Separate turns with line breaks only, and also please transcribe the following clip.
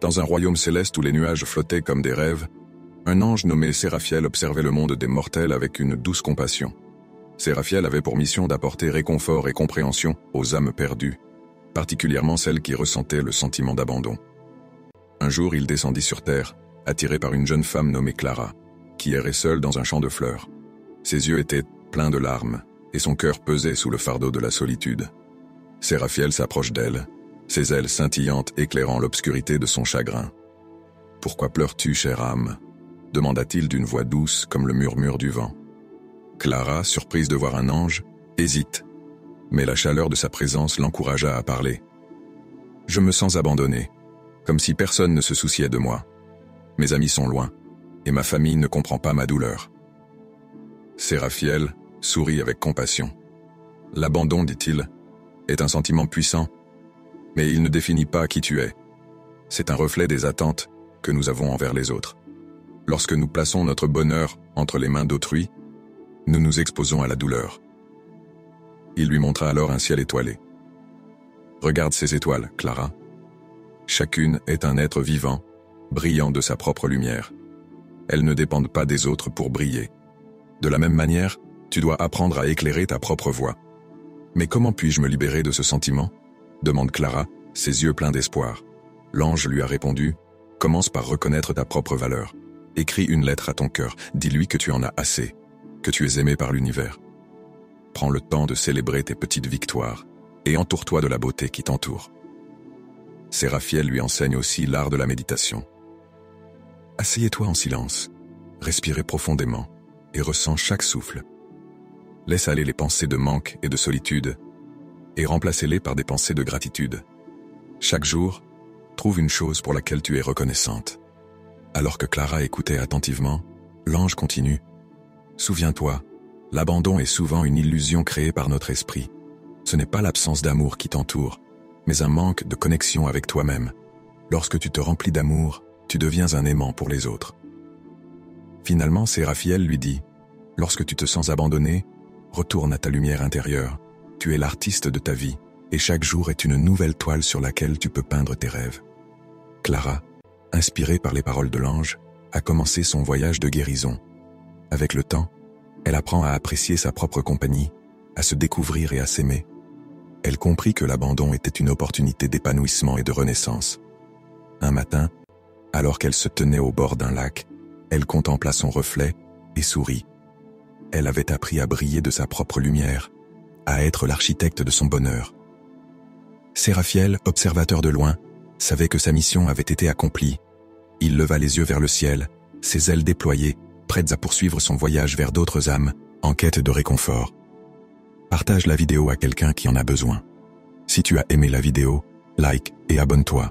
Dans un royaume céleste où les nuages flottaient comme des rêves, un ange nommé Séraphiel observait le monde des mortels avec une douce compassion. Séraphiel avait pour mission d'apporter réconfort et compréhension aux âmes perdues, particulièrement celles qui ressentaient le sentiment d'abandon. Un jour, il descendit sur terre, attiré par une jeune femme nommée Clara, qui errait seule dans un champ de fleurs. Ses yeux étaient pleins de larmes, et son cœur pesait sous le fardeau de la solitude. Séraphiel s'approche d'elle, ses ailes scintillantes éclairant l'obscurité de son chagrin. « Pourquoi pleures-tu, chère âme ?» demanda-t-il d'une voix douce comme le murmure du vent. Clara, surprise de voir un ange, hésite, mais la chaleur de sa présence l'encouragea à parler. « Je me sens abandonnée, comme si personne ne se souciait de moi. Mes amis sont loin, et ma famille ne comprend pas ma douleur. » Séraphiel sourit avec compassion. « L'abandon, dit-il, est un sentiment puissant, mais il ne définit pas qui tu es. C'est un reflet des attentes que nous avons envers les autres. Lorsque nous plaçons notre bonheur entre les mains d'autrui, nous nous exposons à la douleur. » Il lui montra alors un ciel étoilé. « Regarde ces étoiles, Clara. Chacune est un être vivant, brillant de sa propre lumière. Elles ne dépendent pas des autres pour briller. De la même manière, tu dois apprendre à éclairer ta propre voie. » « Mais comment puis-je me libérer de ce sentiment ?» demande Clara, ses yeux pleins d'espoir. L'ange lui a répondu « Commence par reconnaître ta propre valeur. Écris une lettre à ton cœur, dis-lui que tu en as assez, que tu es aimé par l'univers. Prends le temps de célébrer tes petites victoires et entoure-toi de la beauté qui t'entoure. » Séraphiel lui enseigne aussi l'art de la méditation. « Asseyez-toi en silence, respirez profondément et ressens chaque souffle. Laisse aller les pensées de manque et de solitude et remplacez-les par des pensées de gratitude. Chaque jour, trouve une chose pour laquelle tu es reconnaissante. » Alors que Clara écoutait attentivement, l'ange continue. « Souviens-toi, l'abandon est souvent une illusion créée par notre esprit. Ce n'est pas l'absence d'amour qui t'entoure, mais un manque de connexion avec toi-même. Lorsque tu te remplis d'amour, tu deviens un aimant pour les autres. » Finalement, Séraphiel lui dit « Lorsque tu te sens abandonné, retourne à ta lumière intérieure. Tu es l'artiste de ta vie, et chaque jour est une nouvelle toile sur laquelle tu peux peindre tes rêves. » Clara, inspirée par les paroles de l'ange, a commencé son voyage de guérison. Avec le temps, elle apprend à apprécier sa propre compagnie, à se découvrir et à s'aimer. Elle comprit que l'abandon était une opportunité d'épanouissement et de renaissance. Un matin, alors qu'elle se tenait au bord d'un lac, elle contempla son reflet et sourit. Elle avait appris à briller de sa propre lumière, à être l'architecte de son bonheur. Séraphiel, observateur de loin, savait que sa mission avait été accomplie. Il leva les yeux vers le ciel, ses ailes déployées, prêtes à poursuivre son voyage vers d'autres âmes, en quête de réconfort. Partage la vidéo à quelqu'un qui en a besoin. Si tu as aimé la vidéo, like et abonne-toi.